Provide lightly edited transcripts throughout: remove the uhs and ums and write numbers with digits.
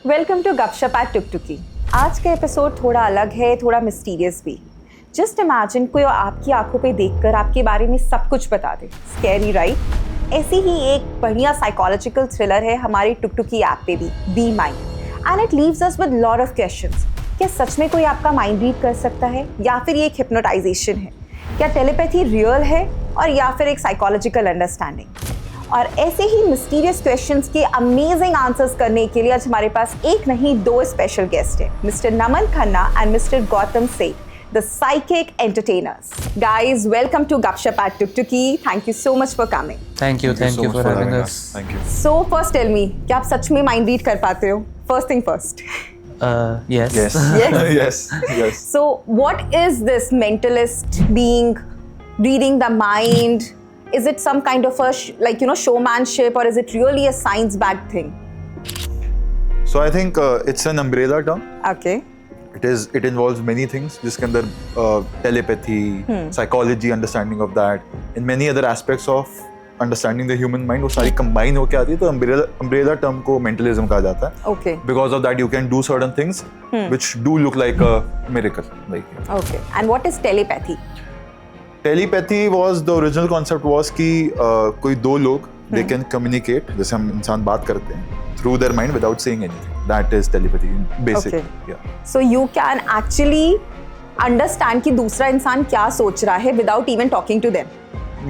Welcome to गपशप eight टुकटुकी। आज का एपिसोड थोड़ा अलग है, थोड़ा मिस्टीरियस भी। जस्ट इमेजिन कोई आपकी आंखों पे देखकर आपके बारे में सब कुछ बता दे। Scary right? ऐसी ही एक बढ़िया साइकोलॉजिकल थ्रिलर है हमारी टुकटुकी ऐप पे भी, be mind, and it leaves us with lot of questions. क्या सच में कोई आपका माइंड रीड कर सकता है, या फिर ये एक हिप्नोटाइजेशन है? क्या टेलीपैथी रियल है, और या फिर एक साइकोलॉजिकल अंडरस्टैंडिंग? और ऐसे ही मिस्टीरियस क्वेश्चंस के अमेजिंग आंसर्स करने के लिए आज हमारे पास एक नहीं दो स्पेशल गेस्ट हैं, mister Naman Khanna and mister Gautam सेठ, the psychic entertainers. Guys, welcome to Gupshup at Tuktuki. Thank you so much for coming. Thank you so much for having us. Thank you. So first tell me, क्या आप सच में mind read कर पाते हो? First thing first. Yes. Yes. Yes? Yes. Yes. So what is this mentalist being, reading the mind? Is it some kind of a showmanship, or is it really a science-backed thing? So I think it's an umbrella term. Okay. It involves many things. जिसके अंदर telepathy, psychology, understanding of that, and many other aspects of understanding the human mind, वो सारी combine होके आती है, तो umbrella term को mentalism कहा जाता है. Okay. Because of that, you can do certain things which do look like a miracle. Like Okay. And what is telepathy? telepathy was the original concept was कि कोई दो लोग they can communicate, जैसे हम इंसान बात करते हैं, through their mind without saying anything. That is telepathy, basic. Okay. Yeah. So you can actually understand कि दूसरा इंसान क्या सोच रहा है without even talking to them.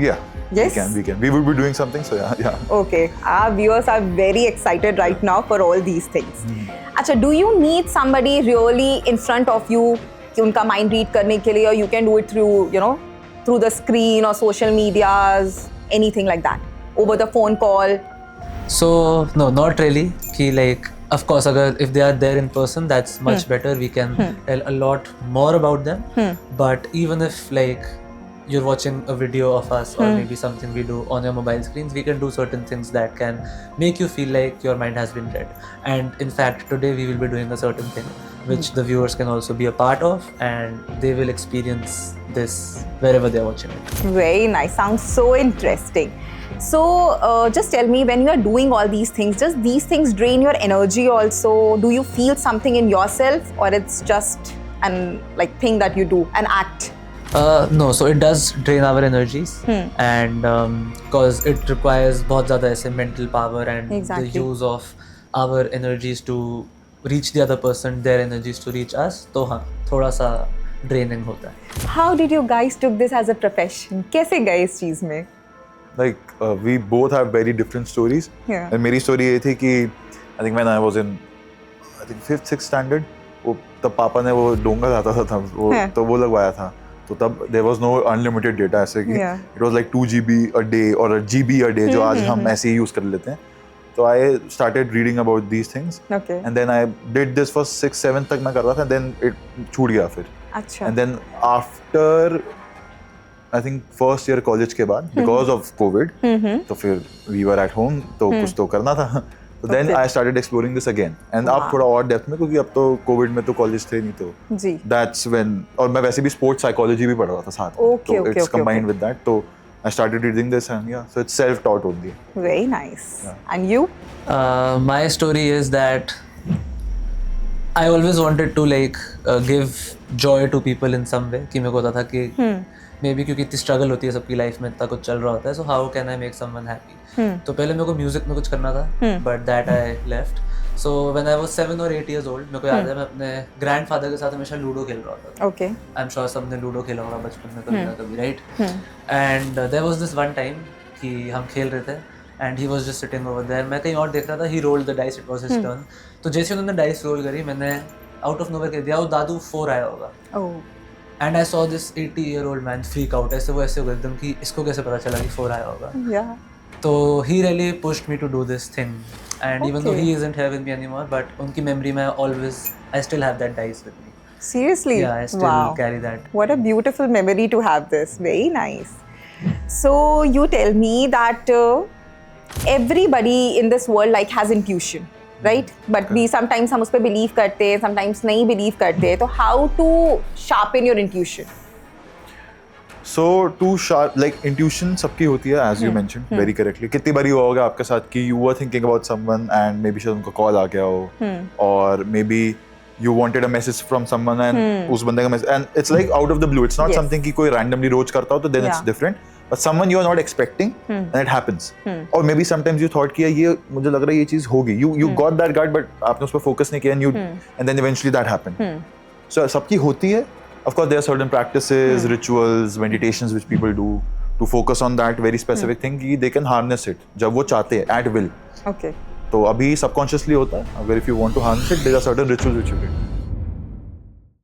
Yeah. Yes? We can. We would be doing something, so yeah. Okay. Our viewers are very excited right now for all these things. अच्छा, do you need somebody really in front of you कि उनका mind read करने के लिए, or you can do it through, through the screen or social medias, anything like that, over the phone call? So no, not really. कि like, of course, if they are there in person, that's much better. We can tell a lot more about them. But even if like you're watching a video of us or maybe something we do on your mobile screens, we can do certain things that can make you feel like your mind has been read. And in fact, today we will be doing a certain thing which the viewers can also be a part of, and they will experience this wherever they're watching it. Very nice. Sounds so interesting. So just tell me, when you are doing all these things, does these things drain your energy also? Do you feel something in yourself, or it's just an thing that you do, an act? No, so it does drain our energies, and because it requires बहुत ज़्यादा ऐसे mental power and Exactly. the use of our energies to reach the other person, their energies to reach us, तो हाँ थोड़ा सा draining होता है. How did you guys took this as a profession? कैसे गए इस चीज में? Like we both have very different stories. Yeah. And मेरी story ये थी कि I think when I was in fifth, sixth standard, वो तब पापा ने वो डोंगा लाता था वो Yeah. तो वो लगवाया था. तो तब there was no unlimited data ऐसे कि Yeah. it was like 2 GB a day or a GB a day जो आज हम ऐसे ही use कर लेते हैं. तो I started reading about these things. Okay. And then I did this for 6, 7 तक मैं कर रहा था. Then it छूट गया फिर. अच्छा. And then after I think first year college के बाद because of COVID तो फिर we were at home तो कुछ तो करना था. So then Okay. I started exploring this again. And अब Wow. थोड़ा और डेप्थ में, क्योंकि अब तो COVID में तो कॉलेज थे नहीं, तो जी. that's when, और मैं वैसे भी स्पोर्ट्स साइकोलॉजी भी पढ़ रहा था साथ में. Okay, तो okay, it's okay, combined okay. with that. तो I started reading this, and yeah, so it's self-taught only. Very nice. Yeah. And you? My story is that I always wanted to like give joy to people in some way. कि मेरे को होता था कि maybe क्योंकि इतनी struggle होती है सबकी लाइफ में, इतना कुछ चल रहा होता है, so how can I make someone happy? तो पहले मेरे को म्यूजिक में कुछ करना था, but that I left. So when I was 7 or 8 years old, मेरे को याद है मैं अपने grandfather के साथ हमेशा लूडो खेल रहा था. Okay. I'm sure सबने लूडो खेला होगा बचपन में कभी ना कभी, right? And there was this one time कि हम खेल रहे थे and he was just sitting over there. मैं कहीं और देख रहा था, he rolled the dice, it was his turn. तो जैसे उन्होंने dice roll करी, मैंने out of nowhere कह दिया, वो दादू 4 आया होगा. Oh. And I saw this 80-year-old man freak out. ऐसे वो ऐसे हो गया एकदम कि इसको कैसे पता चला कि 4 आया होगा. Yeah. तो he really pushed me to do this thing. And even though Okay. he isn't here with me anymore, but उनकी memory में I still have that dice with me. Seriously? Yeah, I still Wow. carry that. What a beautiful memory to have this. Very nice. So you tell me that everybody in this world has intuition, right? But we sometimes हम उस पे believe करते हैं, sometimes नहीं believe करते हैं. तो how to sharpen your intuition? So to sharp like intuition सबकी होती है as you mentioned very correctly. कितनी बारी हुआ होगा आपके साथ कि you were thinking about someone and maybe शायद उनका call आ गया हो और maybe you wanted a message from someone and उस बंदे का message and it's like out of the blue. It's not Yes. something कि कोई randomly रोज करता हो तो then it's Yeah. different. But someone you are not expecting and it happens. Or maybe sometimes you thought कि ये मुझे लग रहा है ये चीज़ होगी. You got that gut but आपने उस पर focus नहीं किया and you and then eventually that happened. So सबकी होती है. Of course, there are certain practices, rituals, meditations which people do to focus on that very specific thing कि they can harness it जब वो चाहते हैं at will. Okay. तो अभी subconsciously होता है. अगर if you want to harness it, there are certain rituals which you can.